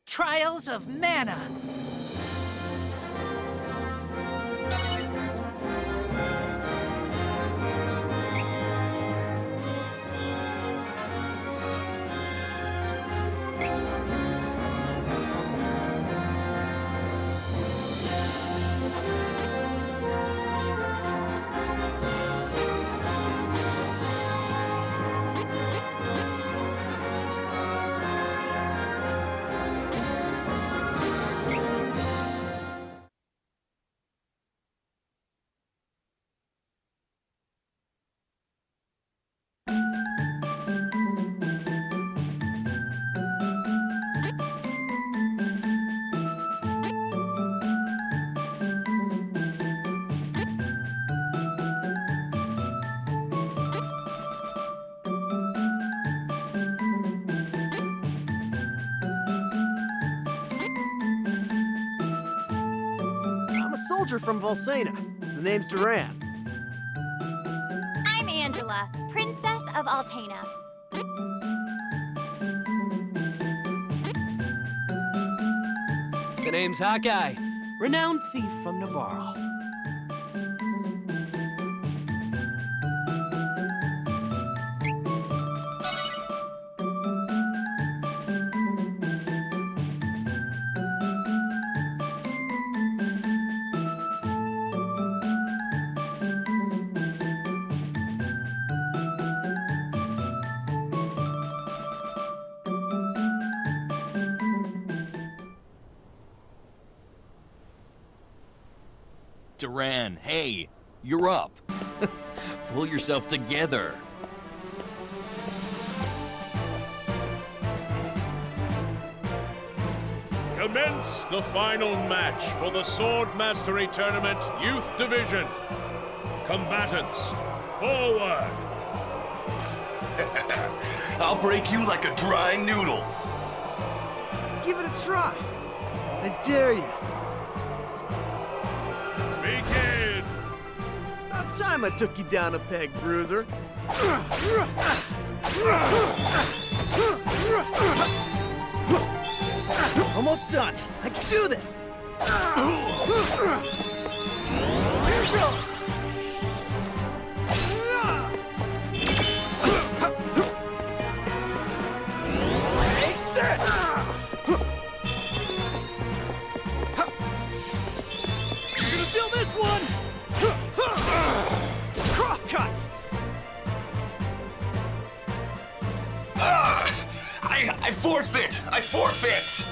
Trials of Mana. Soldier from Volsena. The name's Duran. I'm Angela, Princess of Altena. The name's Hawkeye, renowned thief from Navarro. Duran, hey, you're up. Pull yourself together. Commence the final match for the Sword Mastery Tournament Youth Division. Combatants, forward! I'll break you like a dry noodle. Give it a try. I dare you. Begin! About time I took you down a peg, bruiser. Almost done. I can do this. Here goes. Take this. You're gonna feel this one. Cross cut. I forfeit! I forfeit!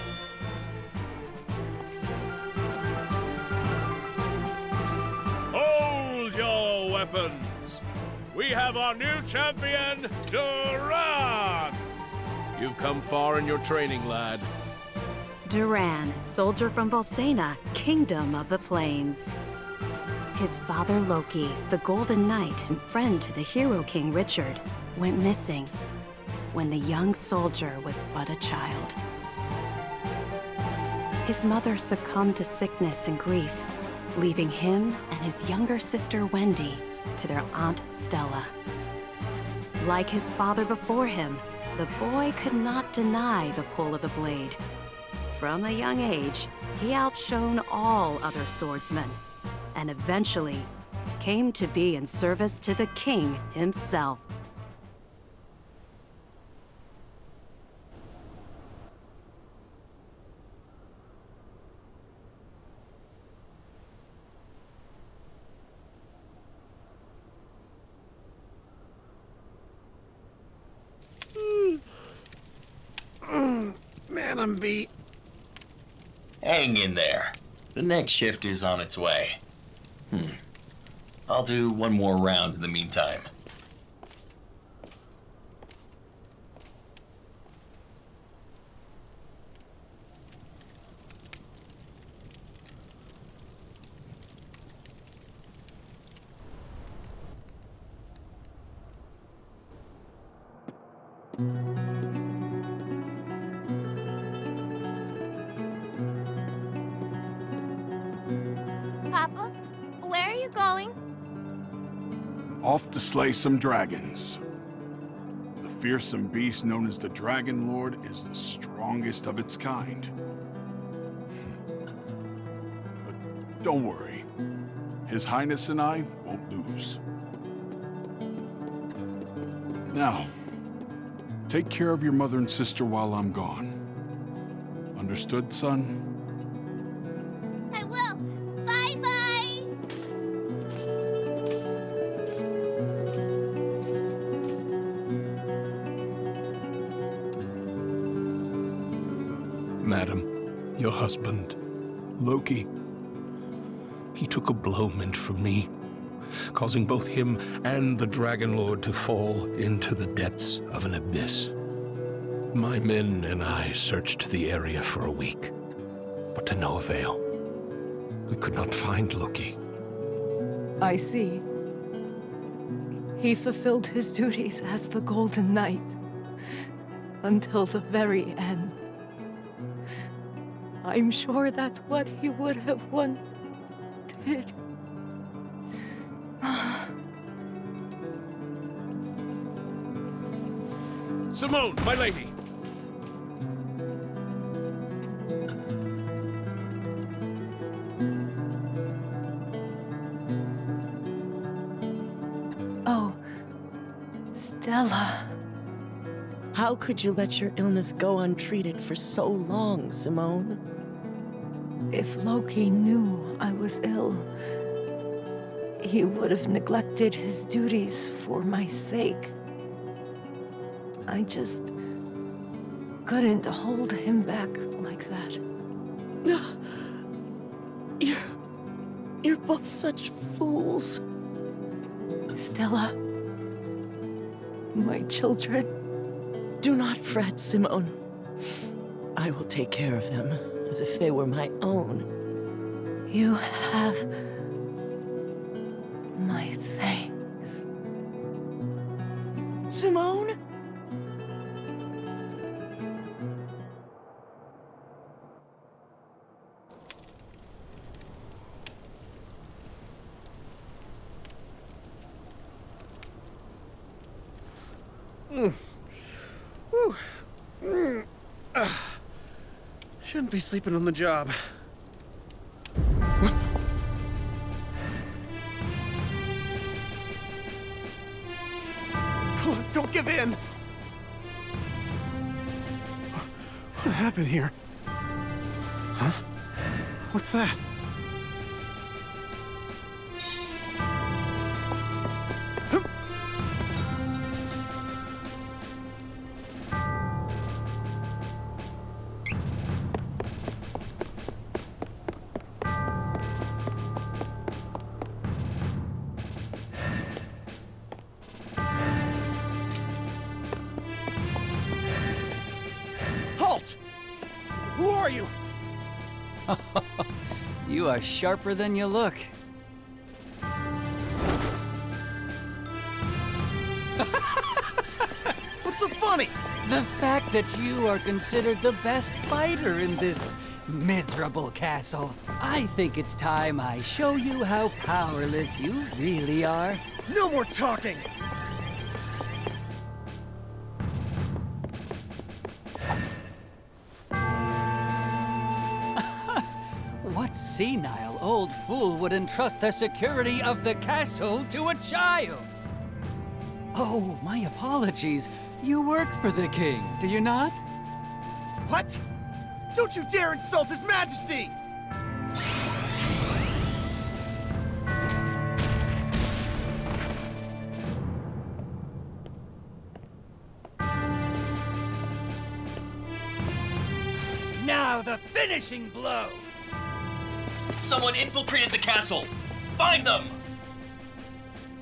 Hold your weapons! We have our new champion, Duran! You've come far in your training, lad. Duran, soldier from Volsena, Kingdom of the Plains. His father Loki, the Golden Knight and friend to the Hero King Richard, went missing when the young soldier was but a child. His mother succumbed to sickness and grief, leaving him and his younger sister Wendy to their Aunt Stella. Like his father before him, the boy could not deny the pull of the blade. From a young age, he outshone all other swordsmen, and eventually came to be in service to the king himself. Man, I'm beat. Hang in there. The next shift is on its way. I'll do one more round in the meantime. Papa, where are you going? Off to slay some dragons. The fearsome beast known as the Dragon Lord is the strongest of its kind. But don't worry. His Highness and I won't lose. Now, take care of your mother and sister while I'm gone. Understood, son? I will. Bye-bye. Madam, your husband, Loki, he took a blow meant for me, causing both him and the Dragon Lord to fall into the depths of an abyss. My men and I searched the area for a week, but to no avail. We could not find Loki. I see. He fulfilled his duties as the Golden Knight until the very end. I'm sure that's what he would have wanted. Simone, my lady! Oh, Stella. How could you let your illness go untreated for so long, Simone? If Loki knew I was ill, he would have neglected his duties for my sake. I just couldn't hold him back like that. You're both such fools. Stella, my children. Do not fret, Simone. I will take care of them as if they were my own. You have my thanks. Simone? Shouldn't be sleeping on the job. Come on, don't give in! What happened here? Huh? What's that? Halt! Who are you? You are sharper than you look. What's so funny? The fact that you are considered the best fighter in this miserable castle. I think it's time I show you how powerless you really are. No more talking! What senile old fool would entrust the security of the castle to a child? Oh, my apologies. You work for the king, do you not? What? Don't you dare insult His Majesty! Now the finishing blow! Someone infiltrated the castle! Find them!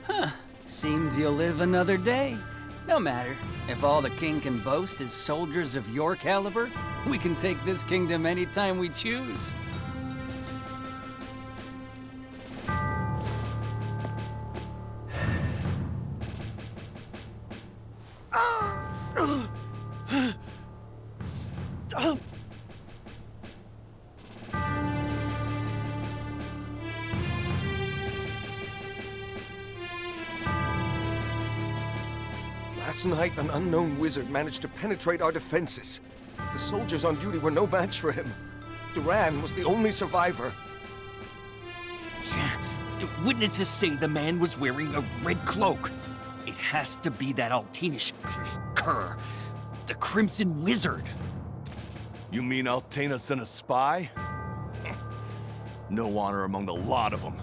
Huh. Seems you'll live another day. No matter. If all the king can boast is soldiers of your caliber, we can take this kingdom anytime we choose. Stop! Last night, an unknown wizard managed to penetrate our defenses. The soldiers on duty were no match for him. Duran was the only survivor. Witnesses say the man was wearing a red cloak. It has to be that Altanish cur, the Crimson Wizard. You mean Altena sent a spy? No honor among the lot of them.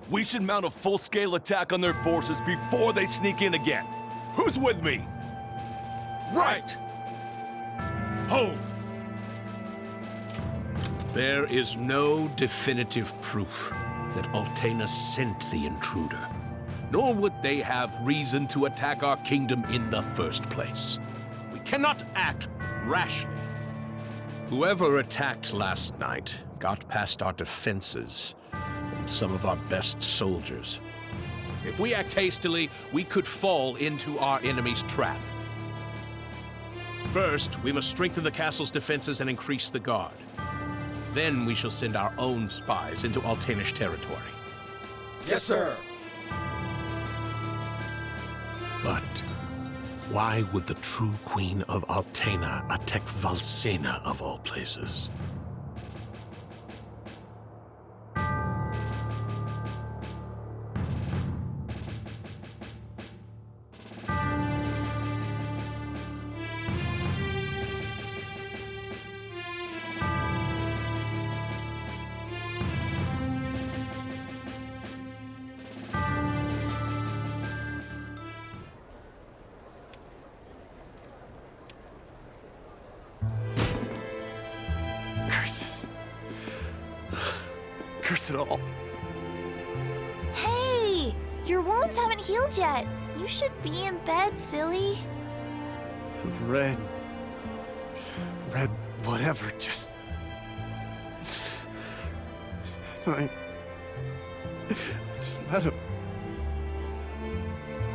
We should mount a full-scale attack on their forces before they sneak in again. Who's with me? Right! Hold! There is no definitive proof that Altena sent the intruder, nor would they have reason to attack our kingdom in the first place. We cannot act rashly. Whoever attacked last night got past our defenses and some of our best soldiers. If we act hastily, we could fall into our enemy's trap. First, we must strengthen the castle's defenses and increase the guard. Then we shall send our own spies into Altanish territory. Yes, sir! But why would the true queen of Altena attack Valsena of all places? Curses. Curse it all. Hey! Your wounds haven't healed yet. You should be in bed, silly. Red, whatever, just... Just let him...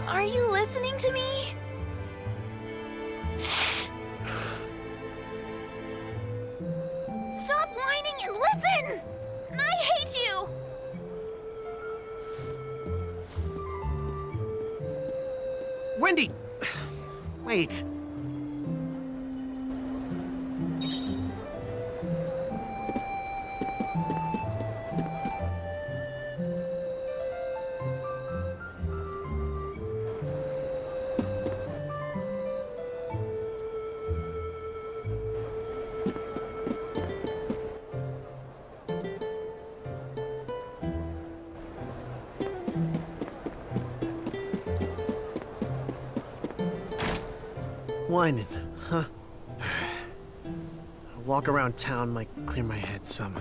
Are you listening to me? Stop whining and listen! I hate you! Wendy! Wait. Whining, huh? A walk around town might clear my head some.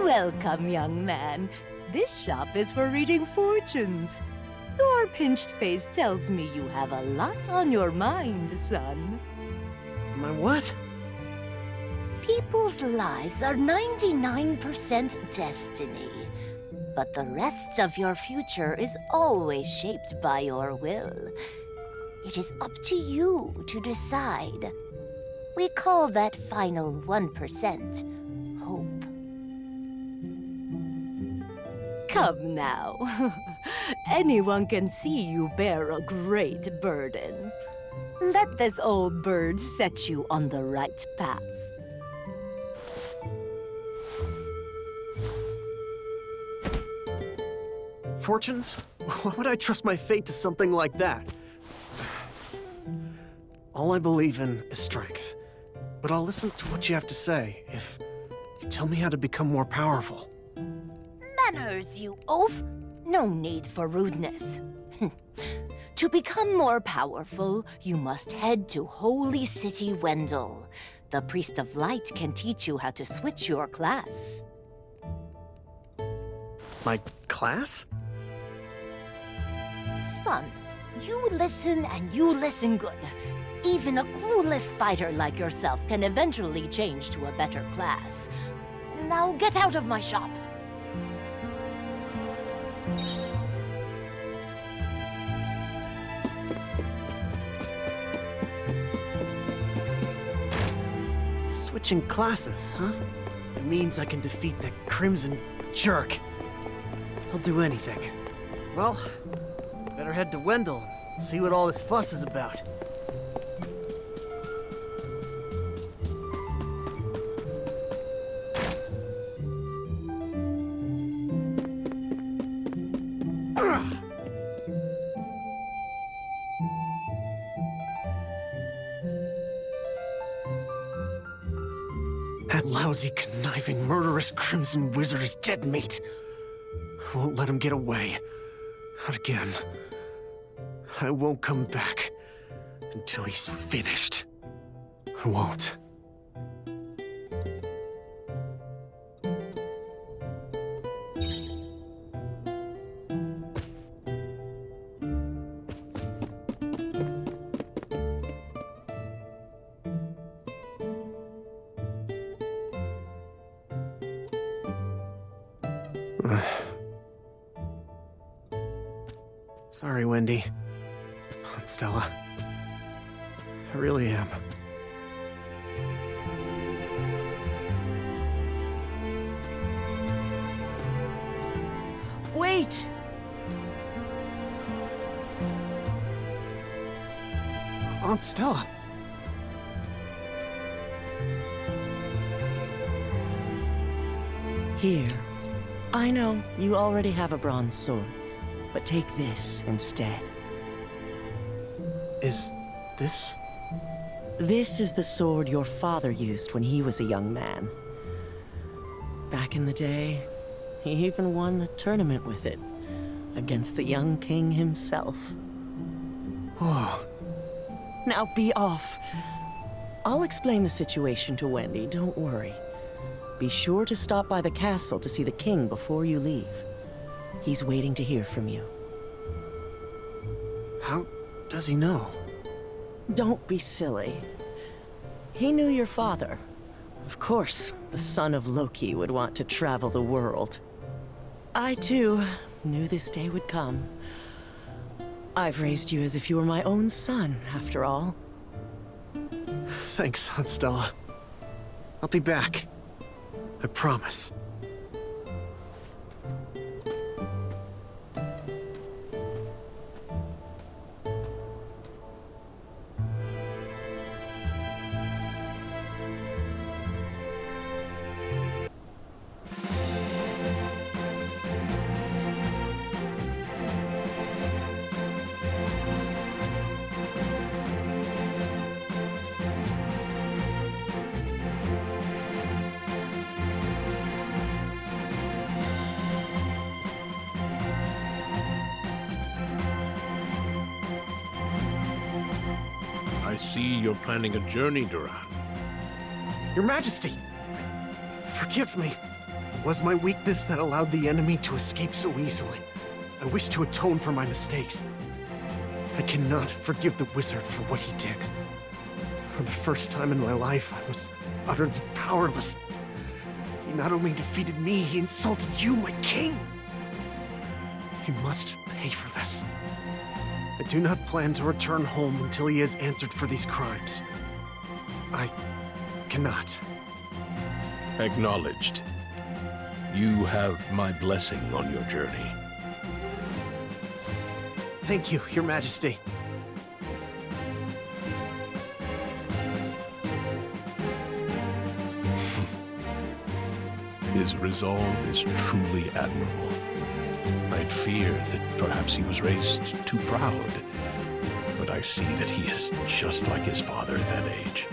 Welcome, young man. This shop is for reading fortunes. Your pinched face tells me you have a lot on your mind, son. My what? People's lives are 99% destiny, but the rest of your future is always shaped by your will. It is up to you to decide. We call that final 1% hope. Come now. Anyone can see you bear a great burden. Let this old bird set you on the right path. Fortunes? Why would I trust my fate to something like that? All I believe in is strength. But I'll listen to what you have to say if you tell me how to become more powerful. Manners, you oaf! No need for rudeness. To become more powerful, you must head to Holy City Wendell. The Priest of Light can teach you how to switch your class. My class? Son, you listen and you listen good. Even a clueless fighter like yourself can eventually change to a better class. Now get out of my shop. Switching classes, huh? It means I can defeat that crimson jerk. He'll do anything. Well, better head to Wendell and see what all this fuss is about. That lousy, conniving, murderous Crimson Wizard is dead meat. I won't let him get away. Not again. I won't come back until he's finished. I won't. Sorry, Wendy. Aunt Stella. I really am. Wait! Aunt Stella. Here. I know you already have a bronze sword, but take this instead. Is this? This is the sword your father used when he was a young man. Back in the day, he even won the tournament with it, against the young king himself. Oh. Now be off. I'll explain the situation to Wendy, don't worry. Be sure to stop by the castle to see the king before you leave. He's waiting to hear from you. How does he know? Don't be silly. He knew your father. Of course, the son of Loki would want to travel the world. I, too, knew this day would come. I've raised you as if you were my own son, after all. Thanks, Aunt Stella. I'll be back. I promise. I see you're planning a journey, Duran. Your Majesty! Forgive me. It was my weakness that allowed the enemy to escape so easily. I wish to atone for my mistakes. I cannot forgive the wizard for what he did. For the first time in my life, I was utterly powerless. He not only defeated me, he insulted you, my king! He must pay for this. I do not plan to return home until he has answered for these crimes. I cannot. Acknowledged. You have my blessing on your journey. Thank you, Your Majesty. His resolve is truly admirable. I'd feared that perhaps he was raised too proud, but I see that he is just like his father at that age.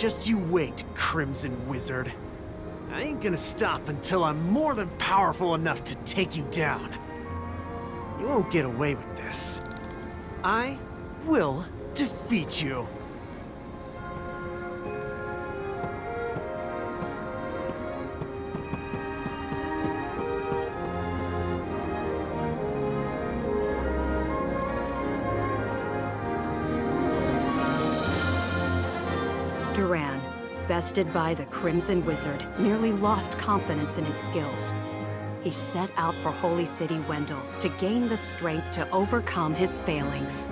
Just you wait, Crimson Wizard. I ain't gonna stop until I'm more than powerful enough to take you down. You won't get away with this. I will defeat you. Duran, bested by the Crimson Wizard, nearly lost confidence in his skills. He set out for Holy City Wendell to gain the strength to overcome his failings.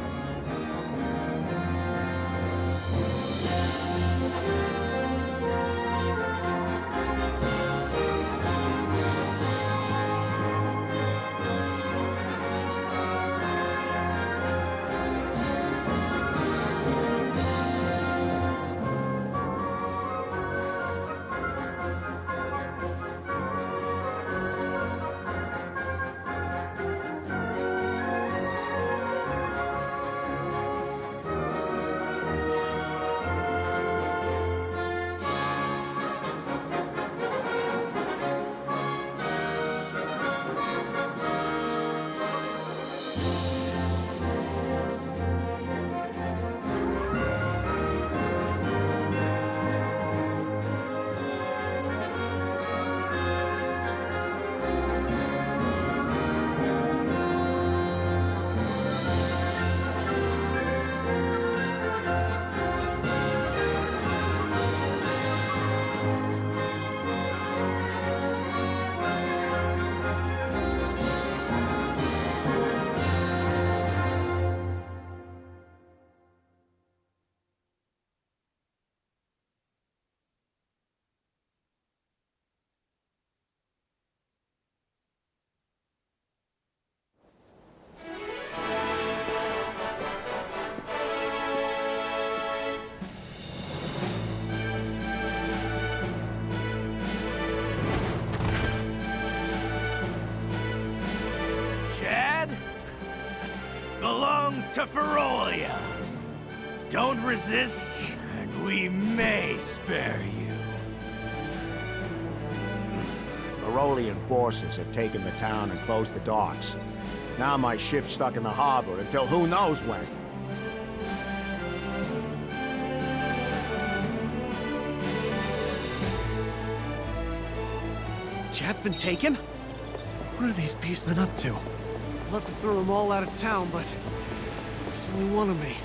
Greetings to Ferolia! Don't resist, and we may spare you. Ferolian forces have taken the town and closed the docks. Now my ship's stuck in the harbor until who knows when. Chad's been taken? What are these beastmen up to? I'd love to throw them all out of town, but there's only one of me.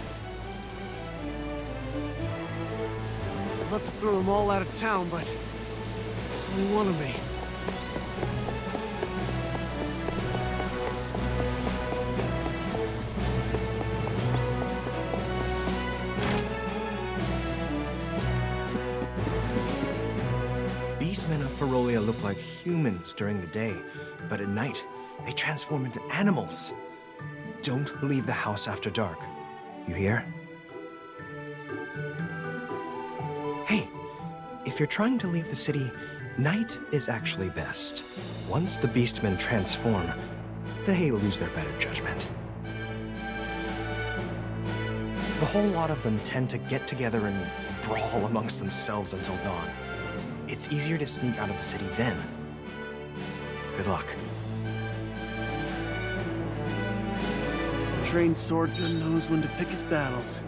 I'd love to throw them all out of town, but there's only one of me. Beastmen of Ferolia look like humans during the day, but at night, they transform into animals. Don't leave the house after dark. You hear? Hey, if you're trying to leave the city, night is actually best. Once the beastmen transform, they lose their better judgment. The whole lot of them tend to get together and brawl amongst themselves until dawn. It's easier to sneak out of the city then. Good luck. Trained swordsman knows when to pick his battles.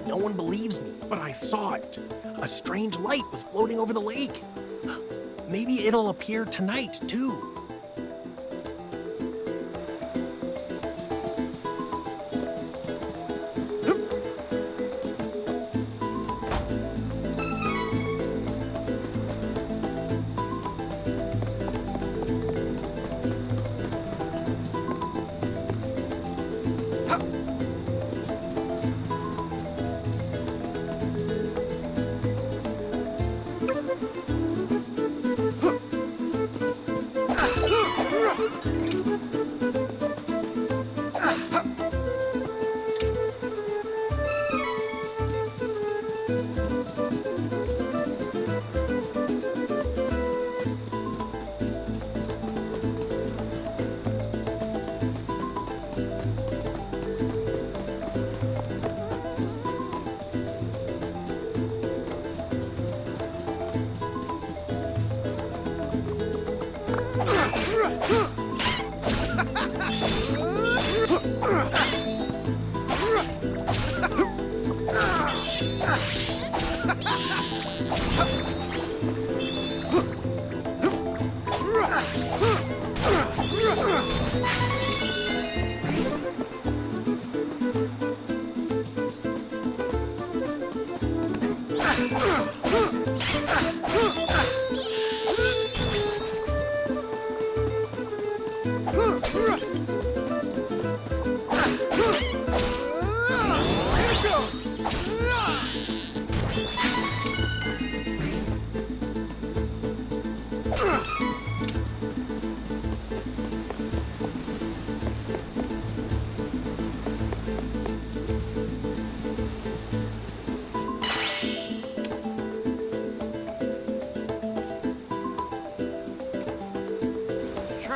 No one believes me, but I saw it. A strange light was floating over the lake. Maybe it'll appear tonight, too.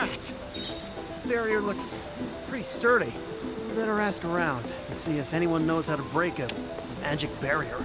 This barrier looks pretty sturdy. We better ask around and see if anyone knows how to break a magic barrier.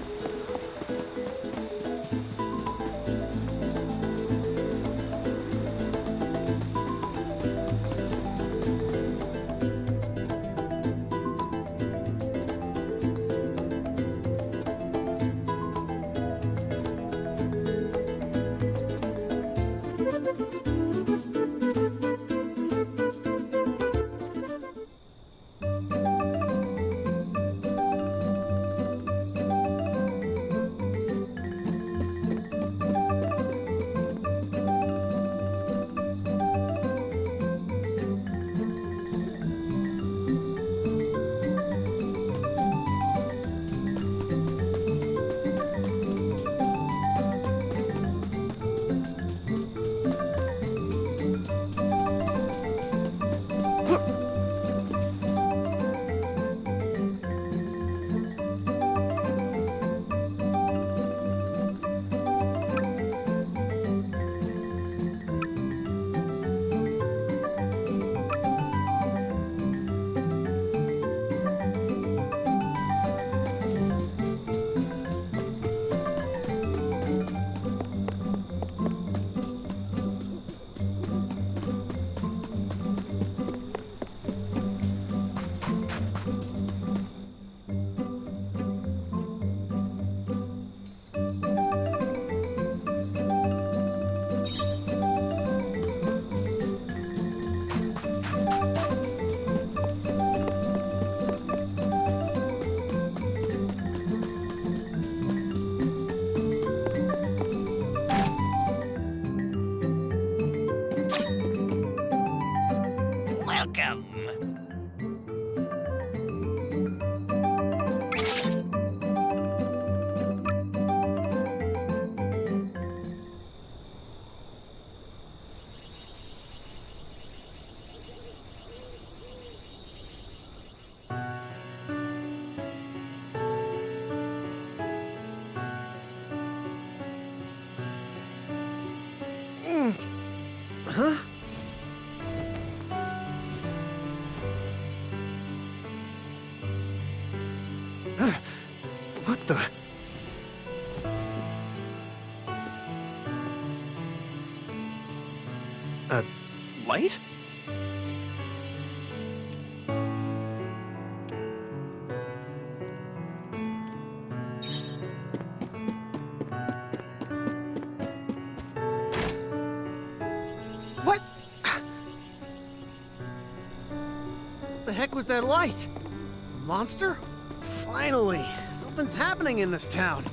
A light? What? What the heck was that light? A monster? Finally! Something's happening in this town.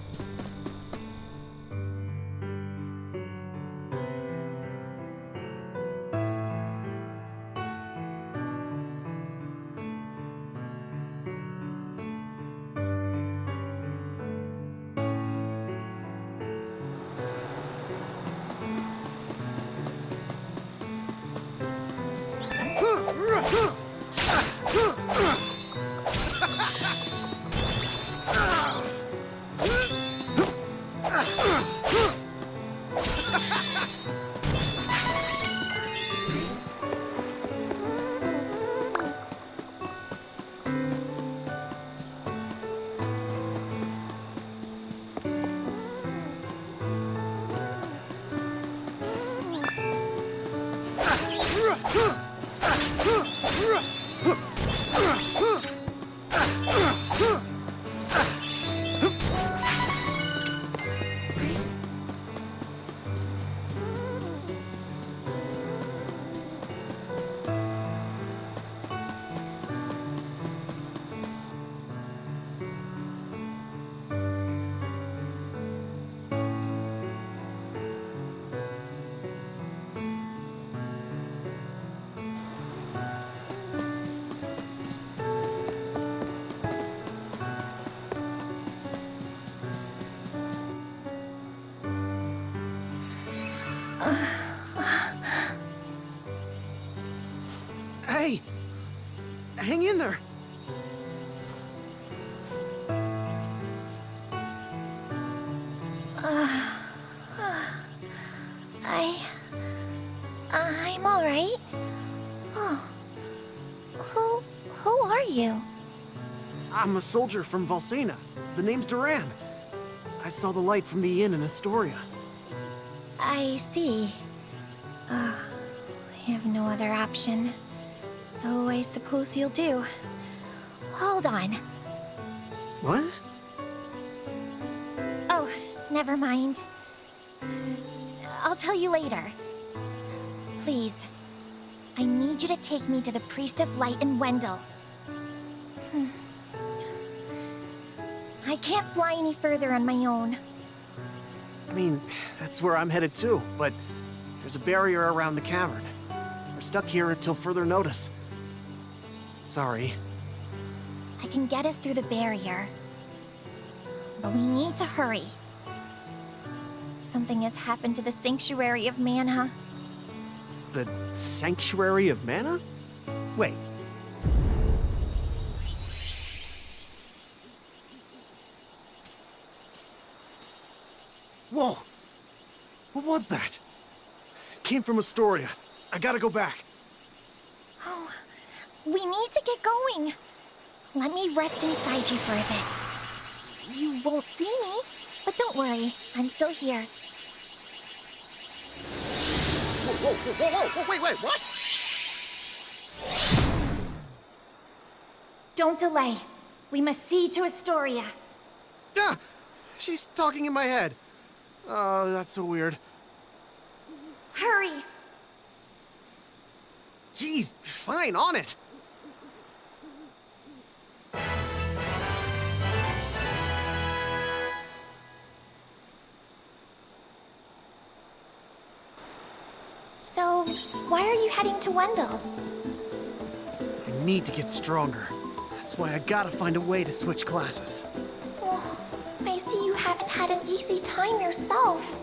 Hey! Hang in there! I'm all right. Oh, who are you? I'm a soldier from Valsena. The name's Duran. I saw the light from the inn in Astoria. I see. I have no other option. So I suppose you'll do. Hold on. What? Oh, never mind. I'll tell you later. Please, I need you to take me to the Priest of Light in Wendell. I can't fly any further on my own. I mean, that's where I'm headed too, but there's a barrier around the cavern. We're stuck here until further notice. Sorry. I can get us through the barrier. But we need to hurry. Something has happened to the Sanctuary of Mana. The Sanctuary of Mana? Wait. Whoa! What was that? It came from Astoria. I gotta go back. Oh, we need to get going. Let me rest inside you for a bit. You won't see me, but don't worry, I'm still here. Whoa, wait, what? Don't delay. We must see to Astoria. Yeah, she's talking in my head. Oh, that's so weird. Hurry! Jeez, fine, on it. So, why are you heading to Wendell? I need to get stronger. That's why I gotta find a way to switch classes. Oh, I see you haven't had an easy time yourself.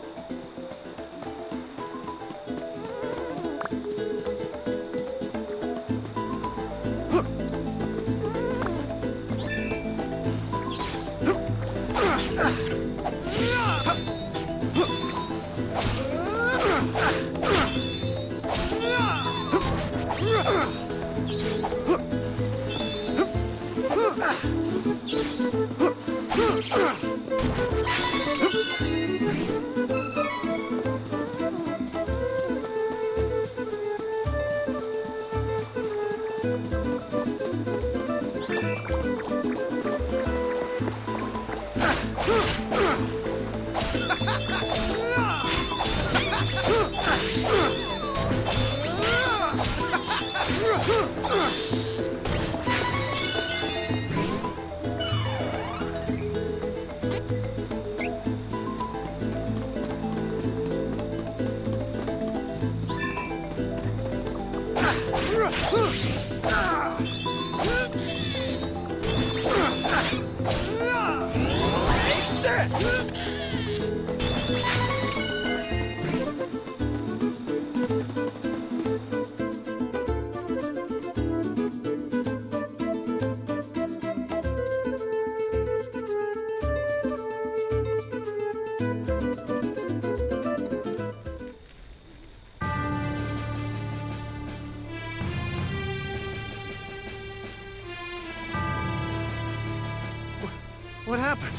What happened?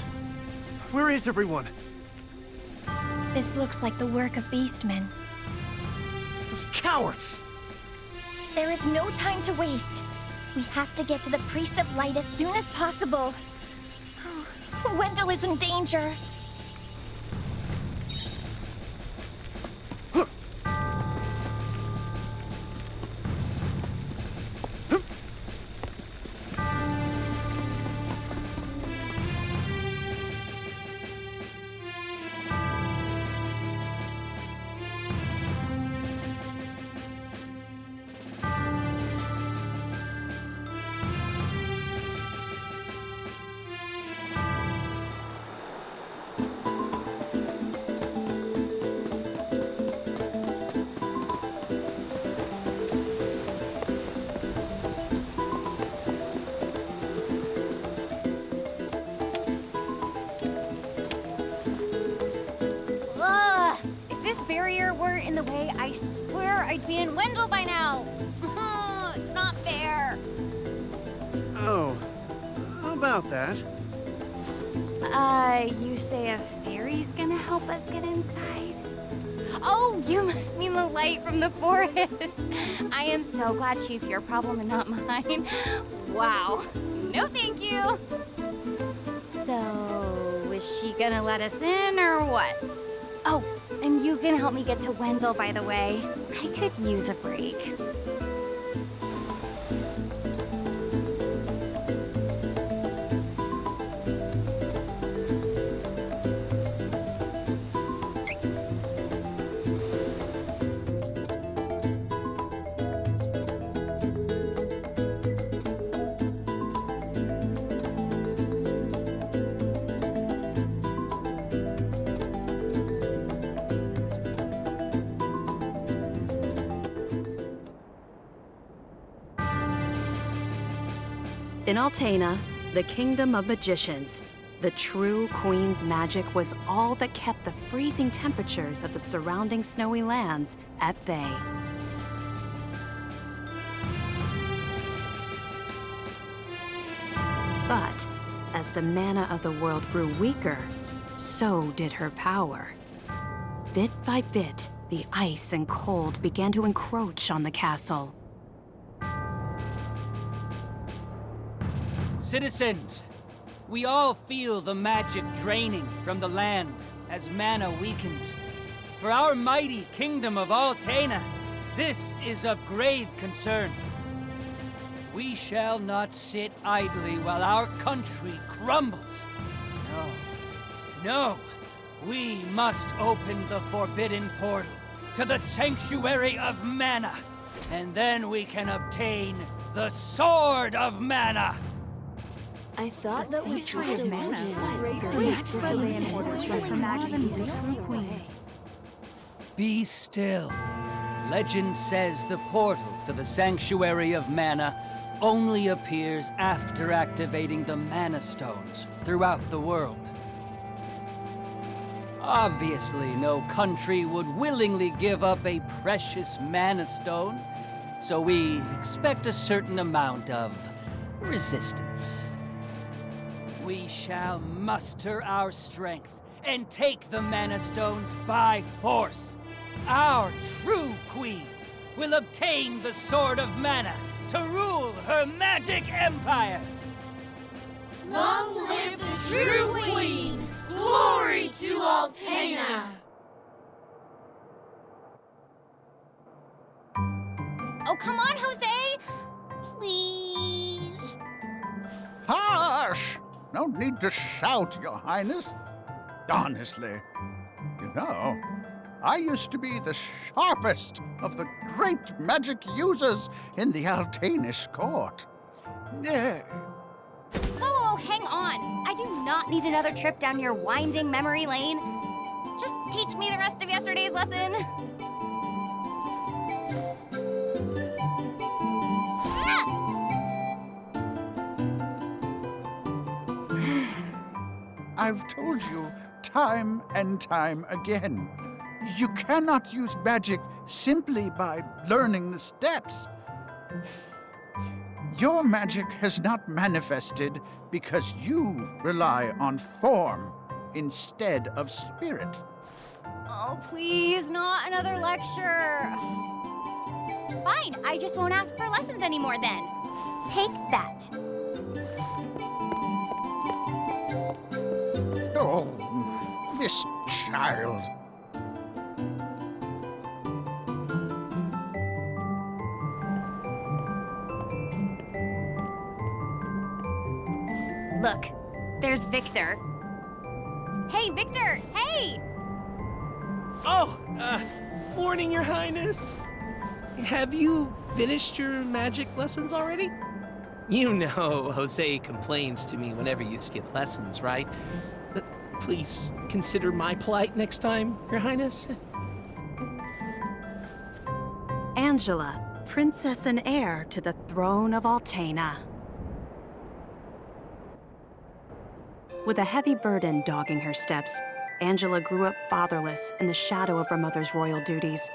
Where is everyone? This looks like the work of beastmen. Those cowards! There is no time to waste. We have to get to the Priest of Light as soon as possible. Wendell is in danger. In the way, I swear I'd be in Wendell by now. It's not fair. Oh, how about that? You say a fairy's gonna help us get inside? Oh, you must mean the light from the forest. I am so glad she's your problem and not mine. Wow. No thank you. So, is she gonna let us in or what? Oh, and you can help me get to Wendell, by the way. I could use a break. In Altena, the kingdom of magicians, the true queen's magic was all that kept the freezing temperatures of the surrounding snowy lands at bay. But as the mana of the world grew weaker, so did her power. Bit by bit, the ice and cold began to encroach on the castle. Citizens, we all feel the magic draining from the land as mana weakens. For our mighty kingdom of Altena, this is of grave concern. We shall not sit idly while our country crumbles. No, we must open the forbidden portal to the Sanctuary of Mana, and then we can obtain the Sword of Mana. I thought that was just a magic. Be still. Legend says the portal to the Sanctuary of Mana only appears after activating the Mana Stones throughout the world. Obviously, no country would willingly give up a precious Mana Stone, so we expect a certain amount of resistance. We shall muster our strength and take the Mana Stones by force. Our true queen will obtain the Sword of Mana to rule her magic empire. Long live the true queen! Glory to Altena! come on, Jose! Please. Hush! No need to shout, Your Highness. Honestly, you know, I used to be the sharpest of the great magic users in the Altanish court. Whoa, hang on. I do not need another trip down your winding memory lane. Just teach me the rest of yesterday's lesson. I've told you time and time again, you cannot use magic simply by learning the steps. Your magic has not manifested because you rely on form instead of spirit. Oh, please, not another lecture. Fine, I just won't ask for lessons anymore then. Take that. Oh, this child. Look, there's Victor. Hey, Victor! Hey! Oh, morning, Your Highness. Have you finished your magic lessons already? You know Jose complains to me whenever you skip lessons, right? Please consider my plight next time, Your Highness. Angela, princess and heir to the throne of Altena. With a heavy burden dogging her steps, Angela grew up fatherless in the shadow of her mother's royal duties.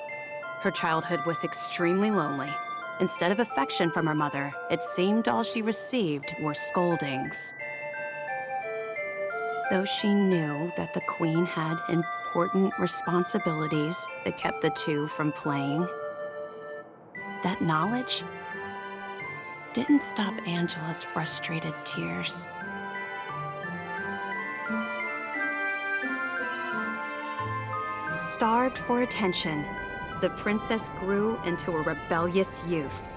Her childhood was extremely lonely. Instead of affection from her mother, it seemed all she received were scoldings. Though she knew that the queen had important responsibilities that kept the two from playing, that knowledge didn't stop Angela's frustrated tears. Starved for attention, the princess grew into a rebellious youth.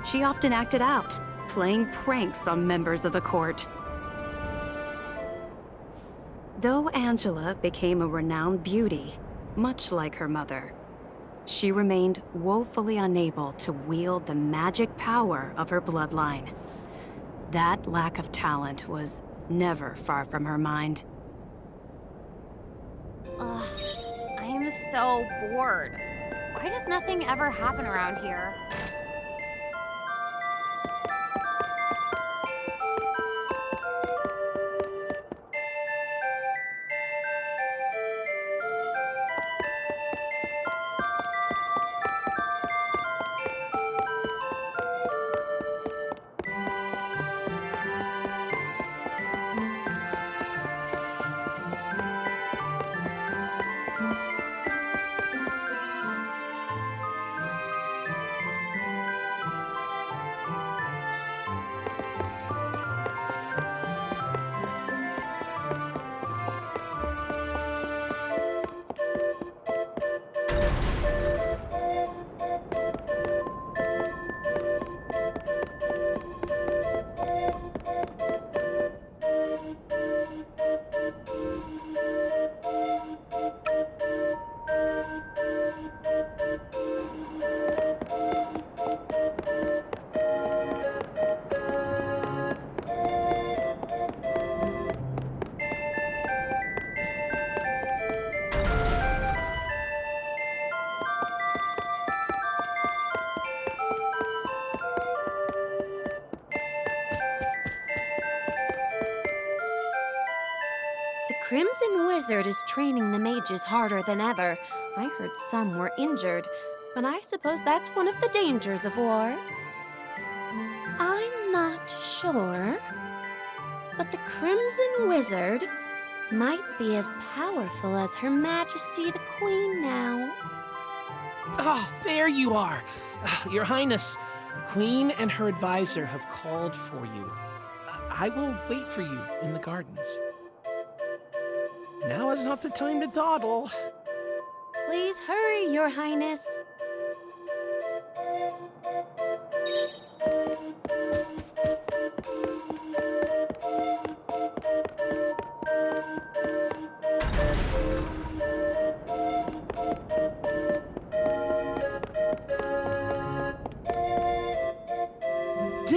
She often acted out, playing pranks on members of the court. Though Angela became a renowned beauty, much like her mother, she remained woefully unable to wield the magic power of her bloodline. That lack of talent was never far from her mind. Ugh, I am so bored. Why does nothing ever happen around here? Crimson Wizard is training the mages harder than ever. I heard some were injured, but I suppose that's one of the dangers of war. I'm not sure, but the Crimson Wizard might be as powerful as Her Majesty the Queen now. Oh, there you are. Your Highness, the Queen and her advisor have called for you. I will wait for you in the gardens. Now is not the time to dawdle. Please hurry, Your Highness.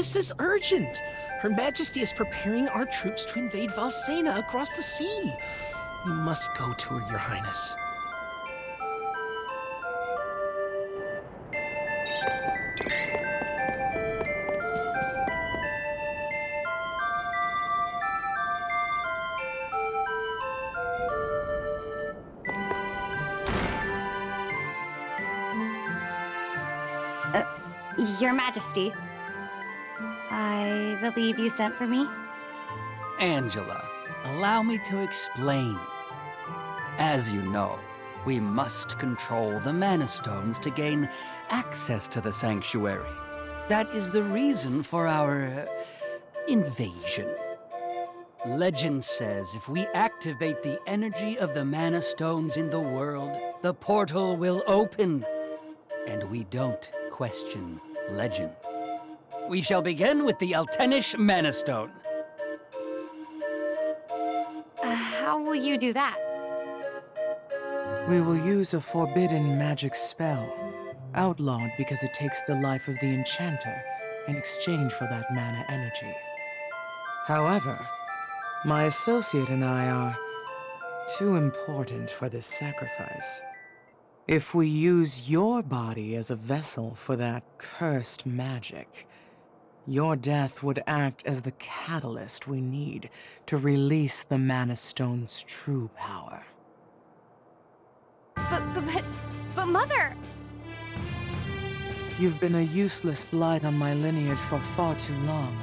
This is urgent. Her Majesty is preparing our troops to invade Valsena across the sea. You must go to her, Your Highness. Your Majesty, I believe you sent for me? Angela, allow me to explain. As you know, we must control the Mana Stones to gain access to the Sanctuary. That is the reason for our invasion. Legend says if we activate the energy of the Mana Stones in the world, the portal will open. And we don't question legend. We shall begin with the Altenish Mana Stone. How will you do that? We will use a forbidden magic spell, outlawed because it takes the life of the enchanter in exchange for that mana energy. However, my associate and I are too important for this sacrifice. If we use your body as a vessel for that cursed magic, your death would act as the catalyst we need to release the Mana Stone's true power. But Mother! You've been a useless blight on my lineage for far too long.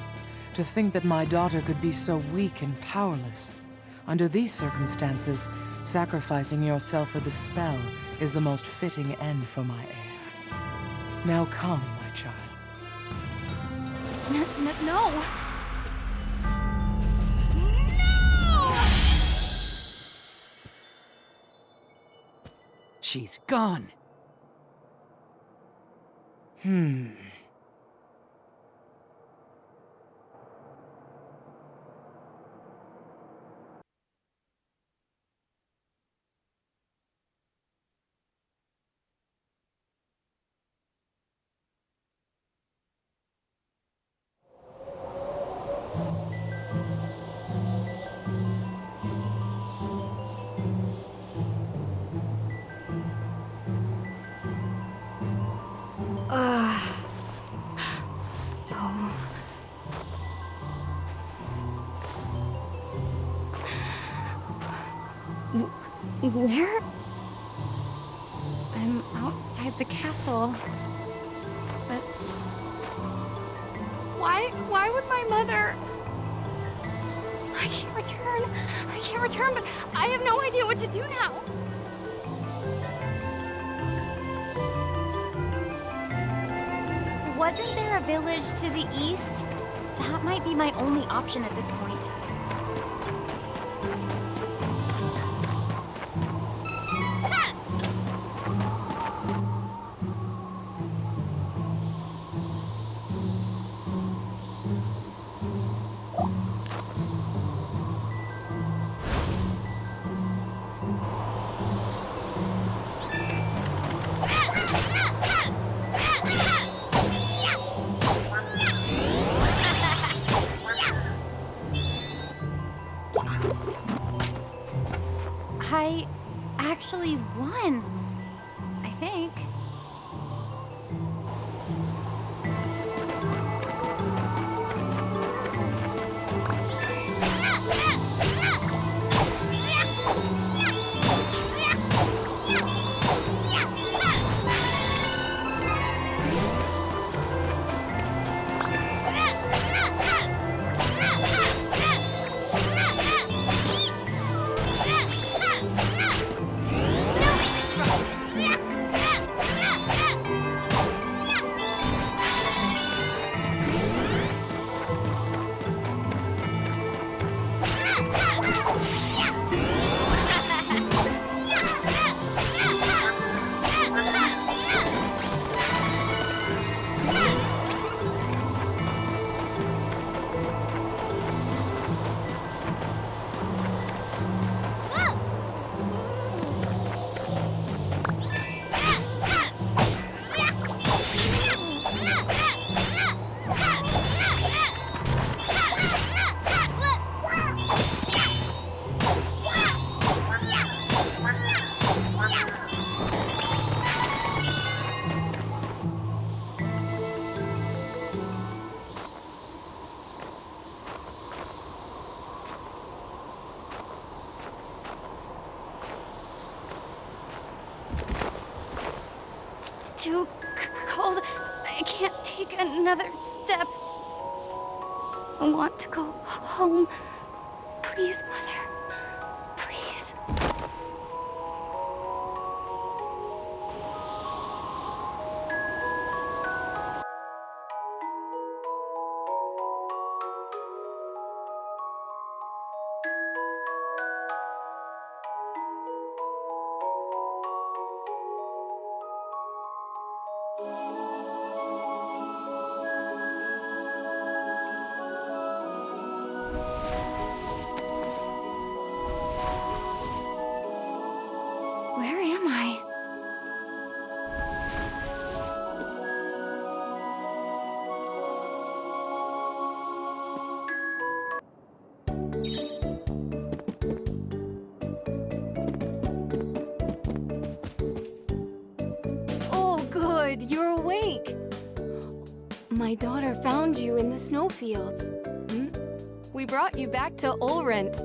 To think that my daughter could be so weak and powerless. Under these circumstances, sacrificing yourself for the spell is the most fitting end for my heir. Now come, my child. No! She's gone. Where? I'm outside the castle. But why would my mother? I can't return, but I have no idea what to do now. Wasn't there a village to the east? That might be my only option at this point. I actually won, I think. too cold. I can't take another step. I want to go home. Please, Mother. Please. Where am I? Oh, good, you're awake. My daughter found you in the snowfields. We brought you back to Ulrent.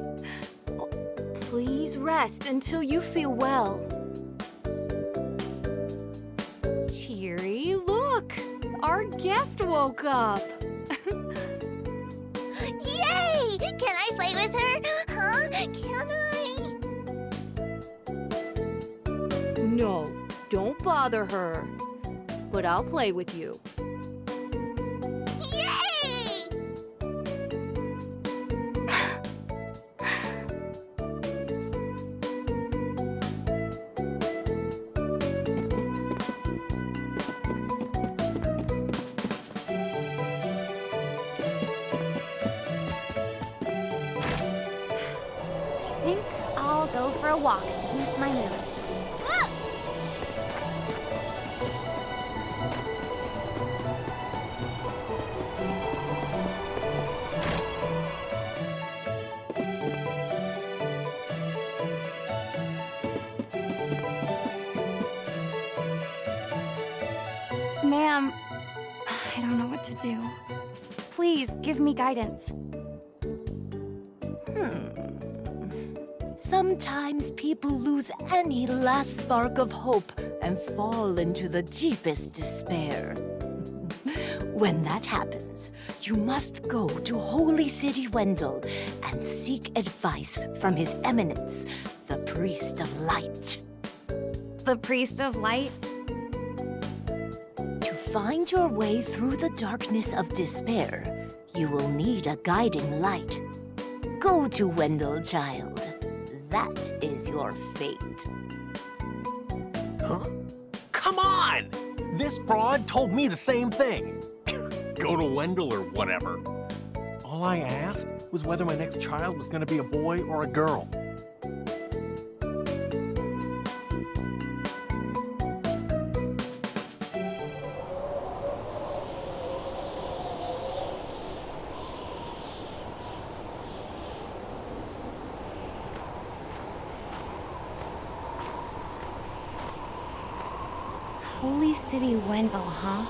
Please rest until you feel well. Cheery, look! Our guest woke up! Yay! Can I play with her? Huh? Can I? No, don't bother her. But I'll play with you. Yay! I think I'll go for a walk to boost my mood. Ma'am, I don't know what to do. Please give me guidance. Sometimes people lose any last spark of hope and fall into the deepest despair. When that happens, you must go to Holy City Wendell and seek advice from His Eminence, the Priest of Light. The Priest of Light? To find your way through the darkness of despair, you will need a guiding light. Go to Wendell, child. That is your fate. Huh? Come on! This fraud told me the same thing. Go to Wendell or whatever. All I asked was whether my next child was going to be a boy or a girl. Holy City Wendell, huh?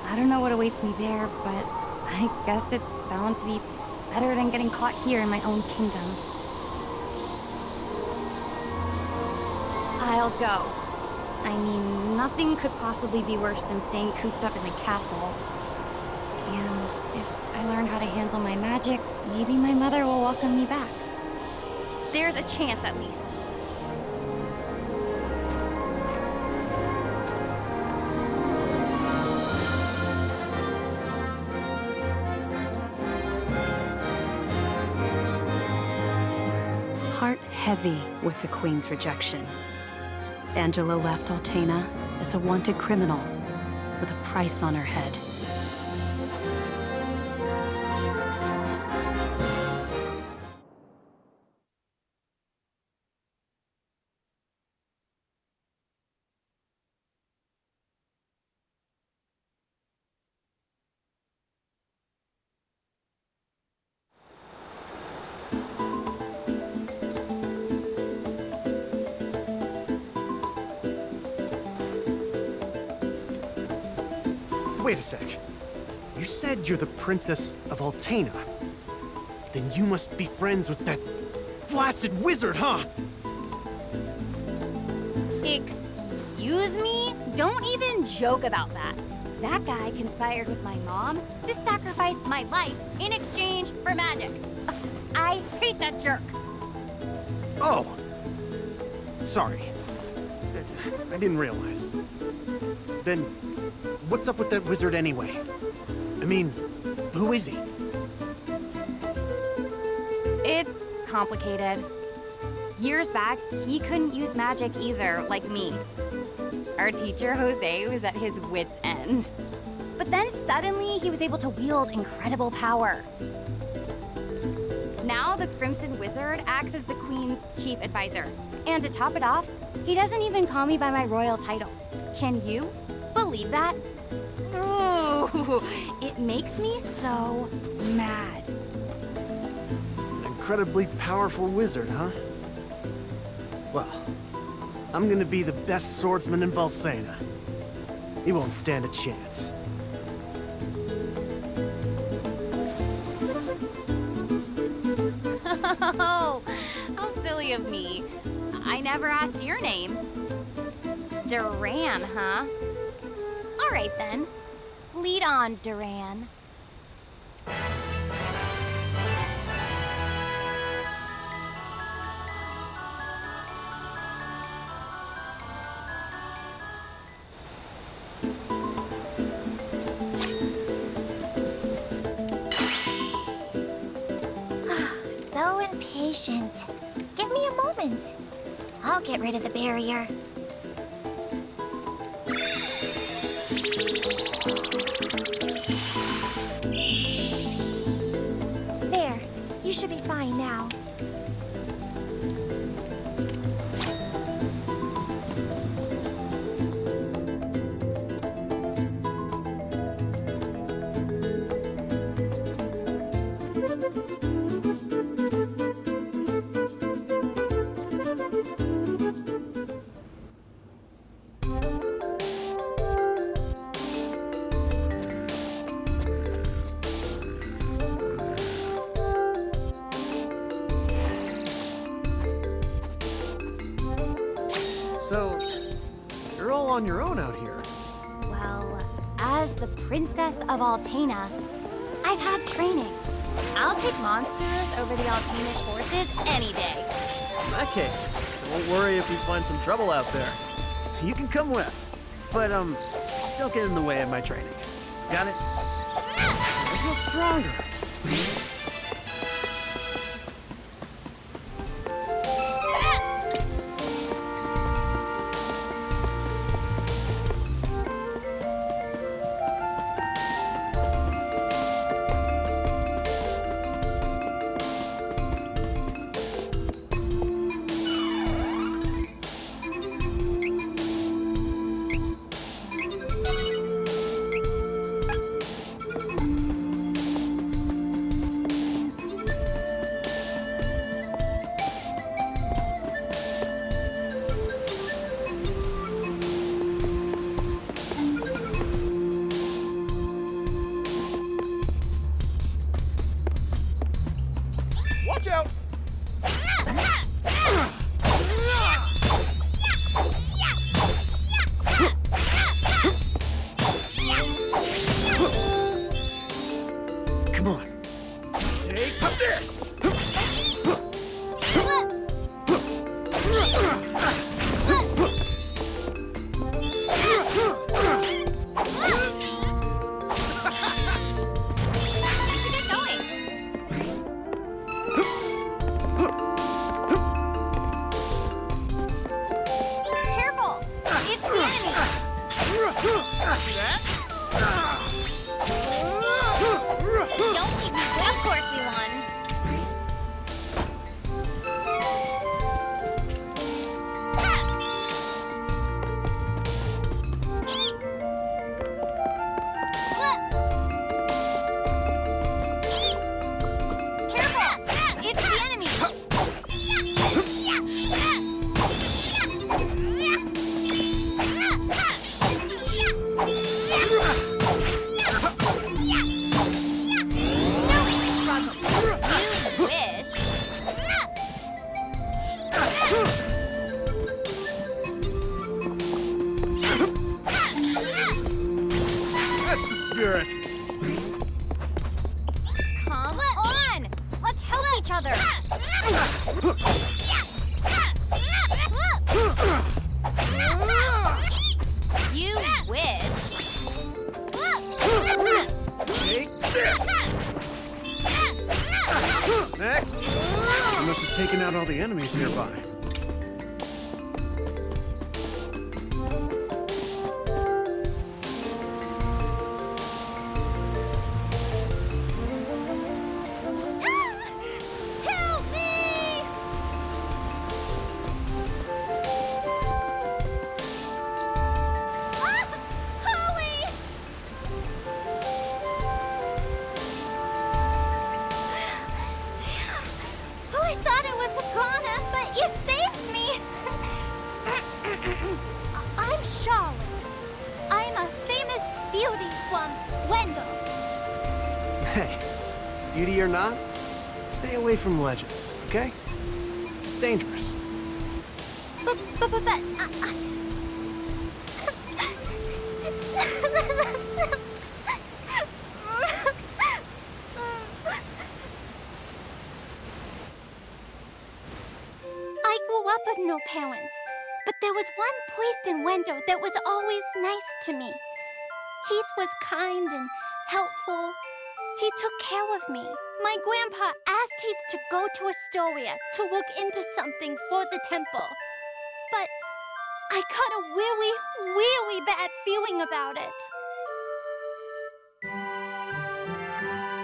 I don't know what awaits me there, but I guess it's bound to be better than getting caught here in my own kingdom. I'll go. I mean, nothing could possibly be worse than staying cooped up in the castle. And if I learn how to handle my magic, maybe my mother will welcome me back. There's a chance, at least. Heart heavy with the Queen's rejection, Angela left Altena as a wanted criminal with a price on her head. Wait a sec. You said you're the Princess of Altena. Then you must be friends with that blasted wizard, huh? Excuse Excuse me? Don't even joke about that. That guy conspired with my mom to sacrifice my life in exchange for magic. I hate that jerk. Oh! Sorry. I didn't realize. Then, what's up with that wizard anyway? I mean, who is he? It's complicated. Years back, he couldn't use magic either, like me. Our teacher, Jose, was at his wit's end. But then suddenly, he was able to wield incredible power. Now, the Crimson Wizard acts as the Queen's chief advisor. And to top it off, he doesn't even call me by my royal title. Can you believe that? Ooh, it makes me so mad. An incredibly powerful wizard, huh? Well, I'm gonna be the best swordsman in Valsena. He won't stand a chance. Oh, how silly of me. I never asked your name. Duran, huh? All right then. Lead on, Duran. So impatient. Give me a moment. I'll get rid of the barrier. There. You should be fine now. So, you're all on your own out here. Well, as the Princess of Altena, I've had training. I'll take monsters over the Altenish forces any day. In that case, I won't worry if you find some trouble out there. You can come with, but don't get in the way of my training. Got it? I feel stronger. Watch out! Come on. Take this! Of course we won. Careful! It's the enemy! No struggle! out all the enemies nearby. Help me! Ah! Holly! Oh, I thought it was Agana, but you saved me! I'm Charlotte. I'm a famous beauty from Wendell. Hey, beauty or not, stay away from ledges, okay? It's dangerous. But I grew up with no parents, but there was one priest in Wendo that was always nice to me. Heath was kind and helpful. He took care of me. My grandpa asked Heath to go to Astoria to look into something for the temple. But I got a really, really bad feeling about it.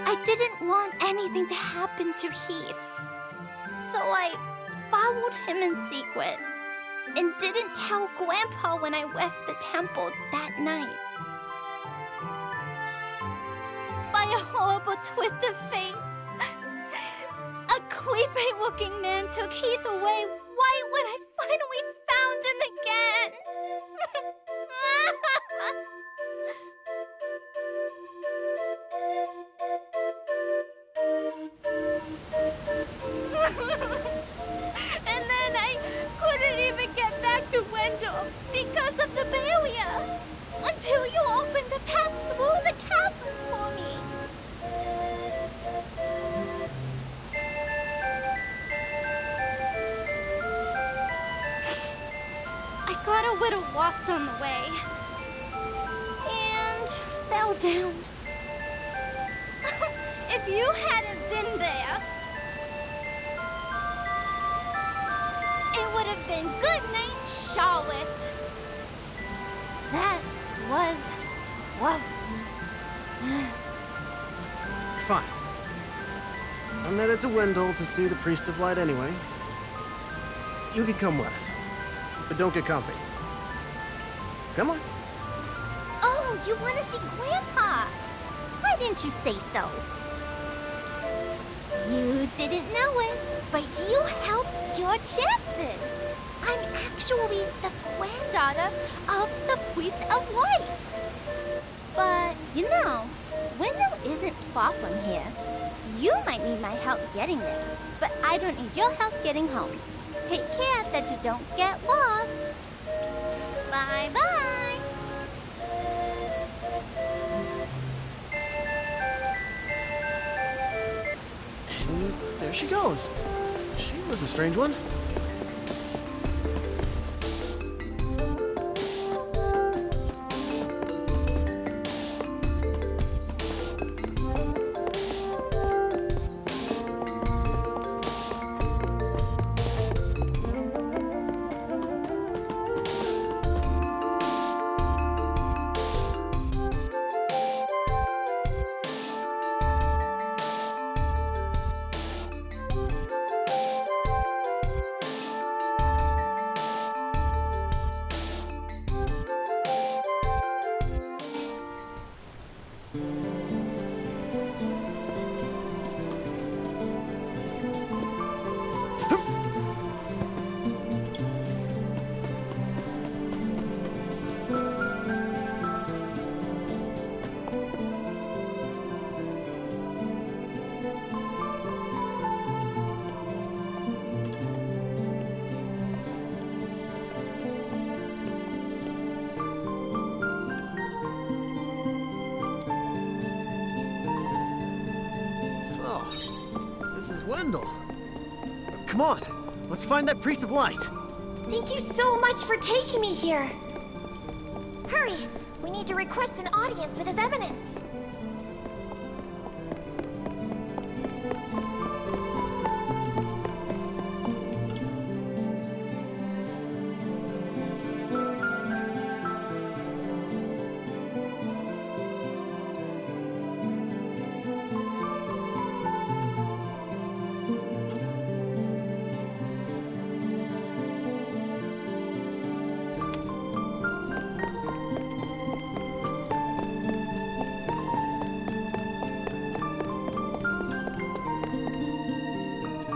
I didn't want anything to happen to Heath. So I followed him in secret and didn't tell Grandpa when I left the temple that night. By a horrible twist of fate, a creepy-looking man took Heath away right when I finally found him again. And then I couldn't even get back to Wendell because of the barrier until you opened the path through the chasm for me. I got a little lost on the way and fell down. If you hadn't been there, it would have been good night, Charlotte. That was close. Fine. I'm headed to Wendell to see the Priest of Light anyway. You can come with us, but don't get comfy. Come on. Oh, you want to see Grandpa? Why didn't you say so? You didn't know it, but you helped your chances. I'm actually the granddaughter of the Priest of Light. But, you know, Wendell isn't far from here. You might need my help getting there, but I don't need your help getting home. Take care that you don't get lost. Bye-bye. And there she goes. She was a strange one. Wendell. Come on, let's find that Priest of Light. Thank you so much for taking me here. Hurry, we need to request an audience with his eminence.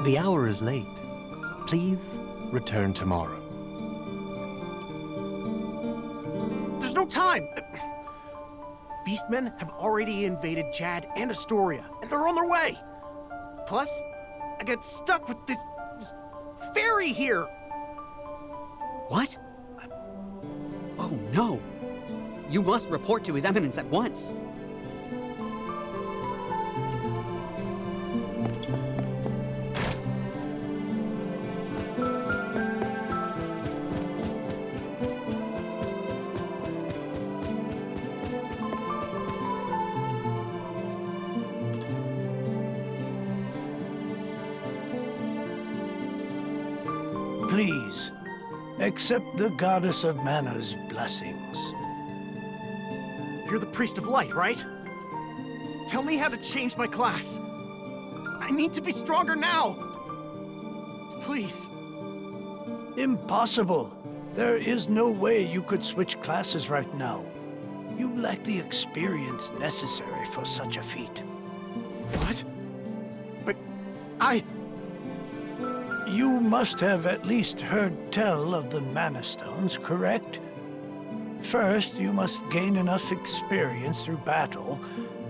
The hour is late. Please return tomorrow. There's no time! Beastmen have already invaded Jad and Astoria, and they're on their way! Plus, I got stuck with this fairy here! What? Oh no! You must report to His Eminence at once! Please, accept the Goddess of Mana's blessings. You're the Priest of Light, right? Tell me how to change my class. I need to be stronger now! Please. Impossible. There is no way you could switch classes right now. You lack the experience necessary for such a feat. What? But You must have at least heard tell of the Mana Stones, correct? First, you must gain enough experience through battle,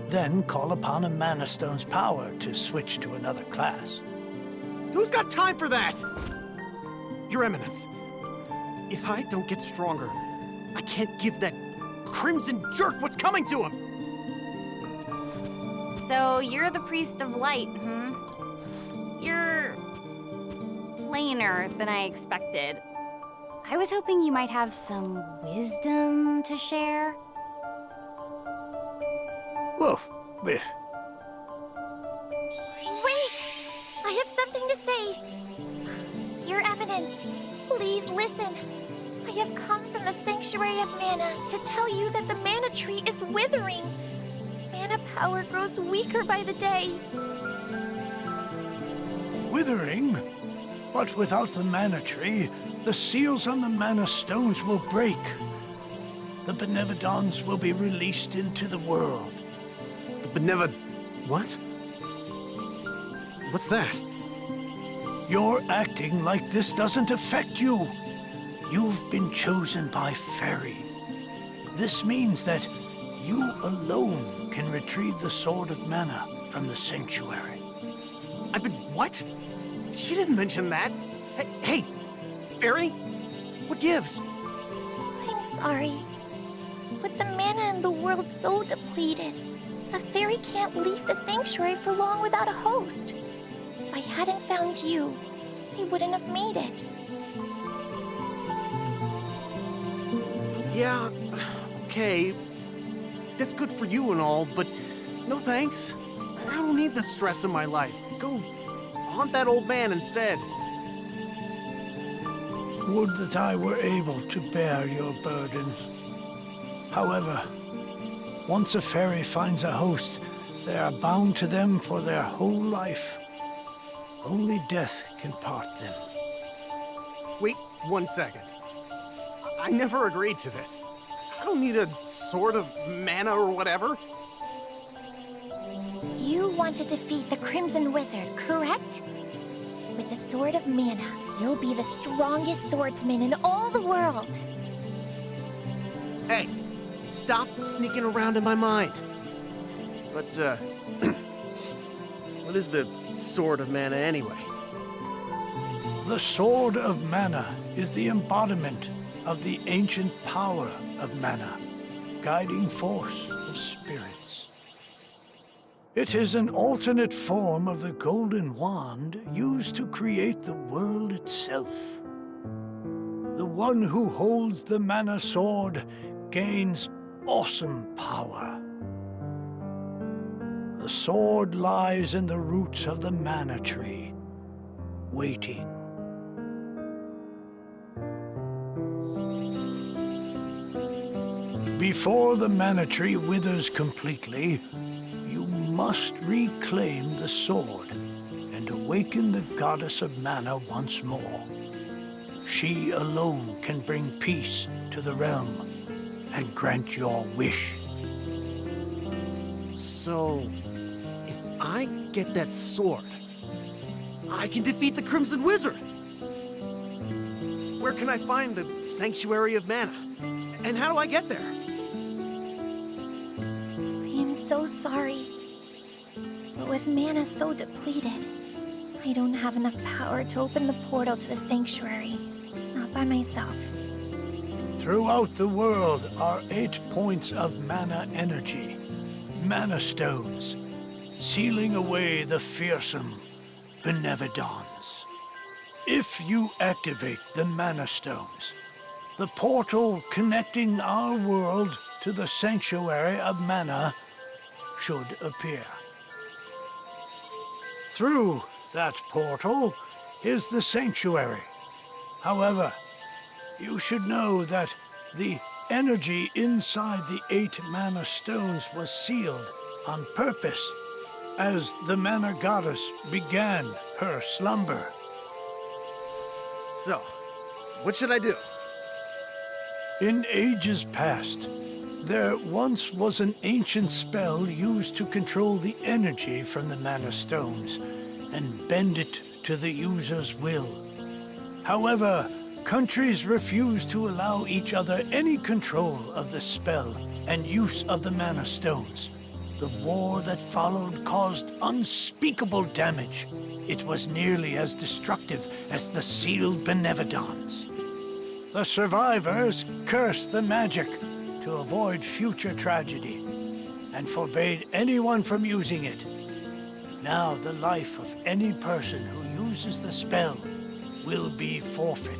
then call upon a Mana Stone's power to switch to another class. Who's got time for that? Your Eminence, if I don't get stronger, I can't give that crimson jerk what's coming to him! So you're the Priest of Light, You're plainer than I expected. I was hoping you might have some wisdom to share. Whoa, Wait! I have something to say. Your Eminence, please listen. I have come from the Sanctuary of Mana to tell you that the Mana Tree is withering. Mana power grows weaker by the day. Withering? But without the Mana Tree, the seals on the Mana Stones will break. The Benevodons will be released into the world. The what? What's that? You're acting like this doesn't affect you. You've been chosen by Fairy. This means that you alone can retrieve the Sword of Mana from the Sanctuary. I've been what? She didn't mention that. Hey, Fairy, what gives? I'm sorry. With the mana in the world so depleted, a fairy can't leave the sanctuary for long without a host. If I hadn't found you, he wouldn't have made it. Yeah, okay. That's good for you and all, but no thanks. I don't need the stress in my life. Go haunt that old man instead. Would that I were able to bear your burdens. However, once a fairy finds a host, they are bound to them for their whole life. Only death can part them. Wait 1 second. I never agreed to this. I don't need a sword of mana or whatever. You want to defeat the Crimson Wizard, correct? With the Sword of Mana, you'll be the strongest swordsman in all the world. Hey, stop sneaking around in my mind. But, what is the Sword of Mana anyway? The Sword of Mana is the embodiment of the ancient power of Mana, guiding force of spirits. It is an alternate form of the Golden Wand used to create the world itself. The one who holds the Mana Sword gains awesome power. The sword lies in the roots of the Mana Tree, waiting. Before the Mana Tree withers completely, you must reclaim the sword and awaken the Goddess of Mana once more. She alone can bring peace to the realm and grant your wish. So, if I get that sword, I can defeat the Crimson Wizard. Where can I find the Sanctuary of Mana? And how do I get there? I am so sorry. But with mana so depleted, I don't have enough power to open the portal to the sanctuary. Not by myself. Throughout the world are 8 points of mana energy, mana stones, sealing away the fearsome benevolence. If you activate the mana stones, the portal connecting our world to the sanctuary of mana should appear. Through that portal is the sanctuary. However, you should know that the energy inside the 8 mana stones was sealed on purpose as the mana goddess began her slumber. So, what should I do? In ages past, there once was an ancient spell used to control the energy from the mana stones and bend it to the user's will. However, countries refused to allow each other any control of the spell and use of the mana stones. The war that followed caused unspeakable damage. It was nearly as destructive as the sealed benevolence. The survivors cursed the magic to avoid future tragedy and forbade anyone from using it. Now the life of any person who uses the spell will be forfeit.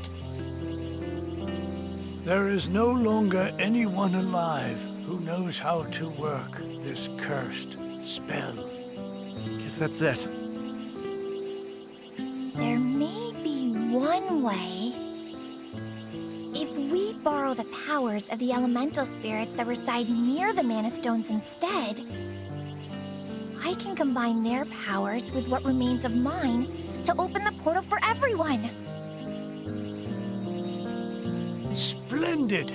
There is no longer anyone alive who knows how to work this cursed spell. Guess that's it. There may be one way. If we borrow the powers of the elemental spirits that reside near the mana stones instead, I can combine their powers with what remains of mine to open the portal for everyone. Splendid!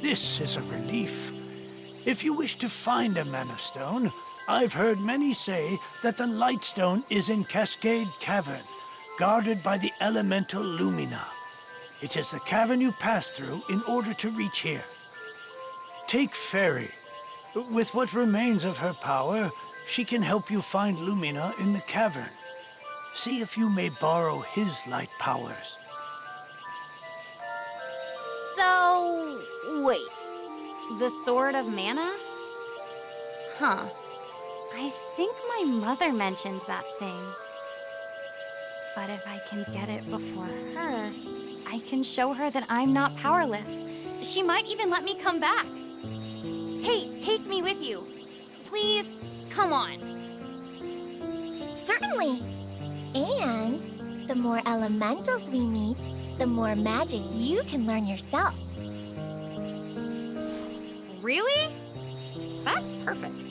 This is a relief. If you wish to find a mana stone, I've heard many say that the light stone is in Cascade Cavern, guarded by the elemental Lumina. It is the cavern you pass through in order to reach here. Take Fairy. With what remains of her power, she can help you find Lumina in the cavern. See if you may borrow his light powers. So, wait. The Sword of Mana? Huh. I think my mother mentioned that thing. But if I can get it before her, I can show her that I'm not powerless. She might even let me come back. Hey, take me with you. Please, come on. Certainly. And the more elementals we meet, the more magic you can learn yourself. Really? That's perfect.